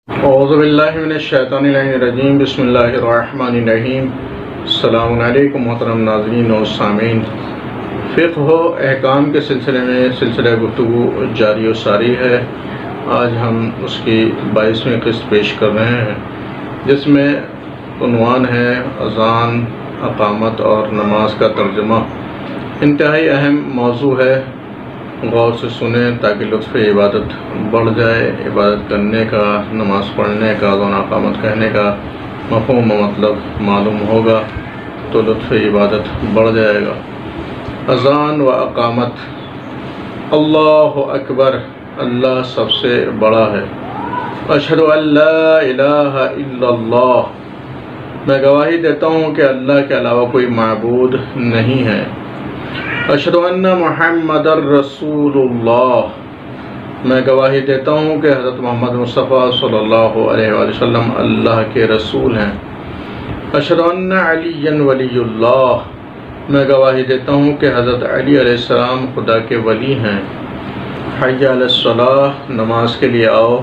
اعوذ باللہ من الشیطان الرجیم، بسم اللہ الرحمن الرحیم۔ السلام علیکم محترم ناظرین و سامعین۔ فقہ و احکام کے سلسلے میں سلسلہ گفتگو جاری و ساری ہے۔ آج ہم اس کی 22ویں قسط پیش کر رہے ہیں، جس میں عنوان ہے اذان، اقامت اور نماز کا ترجمہ۔ انتہائی اہم موضوع ہے، غور سے سنیں تاکہ لطف عبادت بڑھ جائے۔ عبادت کرنے کا، نماز پڑھنے کا، اذان اقامت کہنے کا مفہوم و مطلب معلوم ہوگا تو لطف عبادت بڑھ جائے گا۔ اذان و اقامت۔ اللہ اکبر، اللہ سب سے بڑا ہے۔ اشہد ان لا الہ الا اللہ، میں گواہی دیتا ہوں کہ اللہ کے علاوہ کوئی معبود نہیں ہے۔ اشہد ان محمد رسول اللہ، میں گواہی دیتا ہوں کہ حضرت محمد مصطفیٰ صلی اللہ علیہ وآلہ وسلم اللہ کے رسول ہیں۔ اشہد ان علی ولی اللہ، میں گواہی دیتا ہوں کہ حضرت علی علیہ السلام خدا کے ولی ہیں۔ حی علی الصلاۃ، نماز کے لیے آؤ۔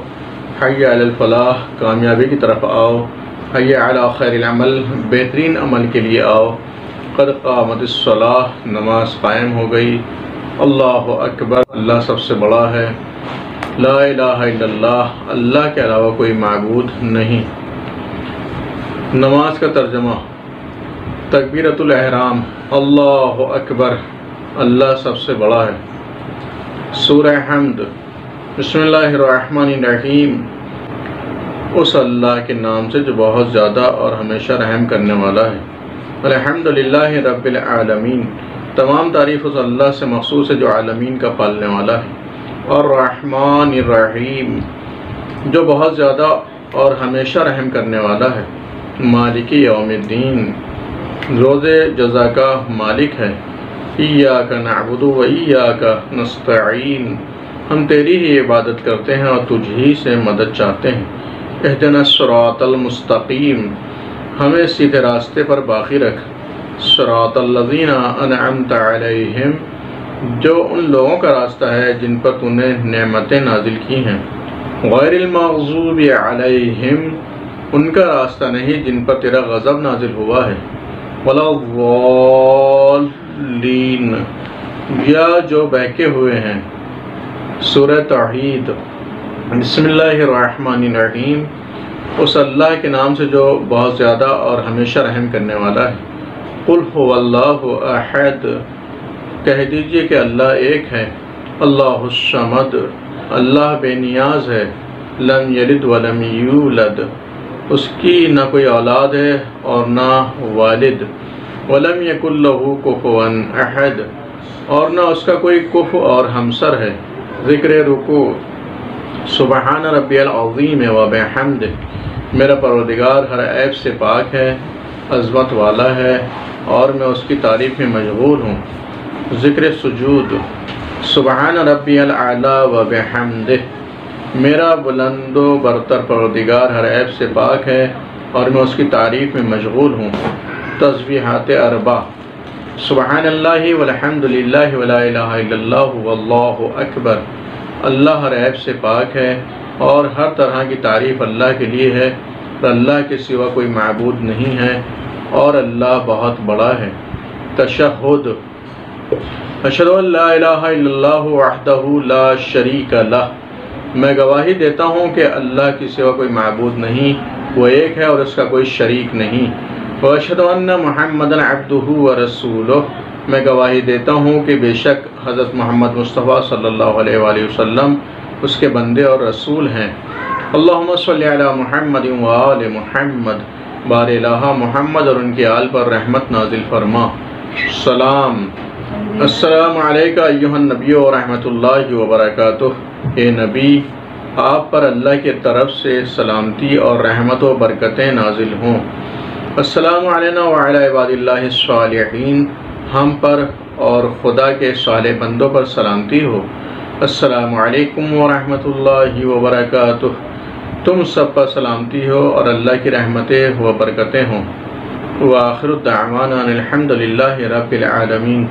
حی علی الفلاح، کامیابی کی طرف آؤ۔ حی علی خیر العمل، بہترین عمل کے لیے آؤ۔ قد قامت الصلاۃ، نماز قائم ہو گئی۔ اللہ اکبر، اللہ سب سے بڑا ہے۔ لا الہ الا اللہ، اللہ کے علاوہ کوئی معبود نہیں۔ نماز کا ترجمہ۔ تکبیرۃ الاحرام، اللہ اکبر، اللہ سب سے بڑا ہے۔ سورہ حمد۔ بسم اللہ الرحمن الرحیم، اس اللہ کے نام سے جو بہت زیادہ اور ہمیشہ رحم کرنے والا ہے۔ الحمدللہ رب العالمین، تمام تعریف اس اللہ سے مخصوص ہے جو عالمین کا پالنے والا ہے۔ الرحمن الرحیم، جو بہت زیادہ اور ہمیشہ رحم کرنے والا ہے۔ مالک یوم الدین، روز جزا کا مالک ہے۔ ایاک نعبد و ایاک نستعین، ہم تیری ہی عبادت کرتے ہیں اور تجھ ہی سے مدد چاہتے ہیں۔ اہدنا الصراط المستقیم، ہمیں سیدھے راستے پر باقی رکھ۔ صراط الذین انعمت علیہم، جو ان لوگوں کا راستہ ہے جن پر تو نے نعمتیں نازل کی ہیں۔ غیر المغضوب علیہم، ان کا راستہ نہیں جن پر تیرا غضب نازل ہوا ہے۔ ولا الضالین، یا جو بہکے ہوئے ہیں۔ سورہ توحید۔ بسم اللہ الرحمن الرحیم، اس اللہ کے نام سے جو بہت زیادہ اور ہمیشہ رحم کرنے والا ہے۔ قل هو اللہ احد، کہہ دیجئے کہ اللہ ایک ہے۔ اللہ الصمد، اللہ بے نیاز ہے۔ لم یلد ولم یولد، اس کی نہ کوئی اولاد ہے اور نہ والد۔ ولم یکن لہ کفوا احد، اور نہ اس کا کوئی کفو اور ہمسر ہے۔ ذکر رکوع۔ سبحان ربی العظیم وبحمدہ، میرا پروردگار ہر عیب سے پاک ہے، عظمت والا ہے اور میں اس کی تعریف میں مشغول ہوں۔ ذکر سجود۔ سبحان ربی الاعلی وبحمدہ، میرا بلند و برتر پروردگار ہر عیب سے پاک ہے اور میں اس کی تعریف میں مشغول ہوں۔ تسبیحات اربع۔ سبحان اللہ والحمد للہ ولا الہ الا اللہ واللہ اکبر، اللہ ہر عیب سے پاک ہے اور ہر طرح کی تعریف اللہ کے لیے ہے، اور اللہ کے سوا کوئی معبود نہیں ہے اور اللہ بہت بڑا ہے۔ تشہد۔ اشہد ان لا الہ الا اللہ وحدہ لا شریک لہ، میں گواہی دیتا ہوں کہ اللہ کے سوا کوئی معبود نہیں، وہ ایک ہے اور اس کا کوئی شریک نہیں۔ واشہد ان محمدا عبدہ ورسولہ، میں گواہی دیتا ہوں کہ بے شک حضرت محمد مصطفیٰ صلی اللہ علیہ وآلہ وسلم اس کے بندے اور رسول ہیں۔ اللہم صلی علی محمد وآل محمد، بار الہ محمد اور ان کے آل پر رحمت نازل فرما۔ سلام۔ السلام علیکہ ایہا النبی ورحمۃ اللہ وبرکاتہ، اے نبی، آپ پر اللہ کی طرف سے سلامتی اور رحمت و برکتیں نازل ہوں۔ السلام علینا وعلی عباد اللہ الصالحین، ہم پر اور خدا کے صالح بندوں پر سلامتی ہو۔ السلام علیکم ورحمۃ اللہ وبرکاتہ، تم سب پر سلامتی ہو اور اللہ کی رحمتیں و برکتیں ہوں۔ وآخر دعوانا الحمد للہ رب العالمین۔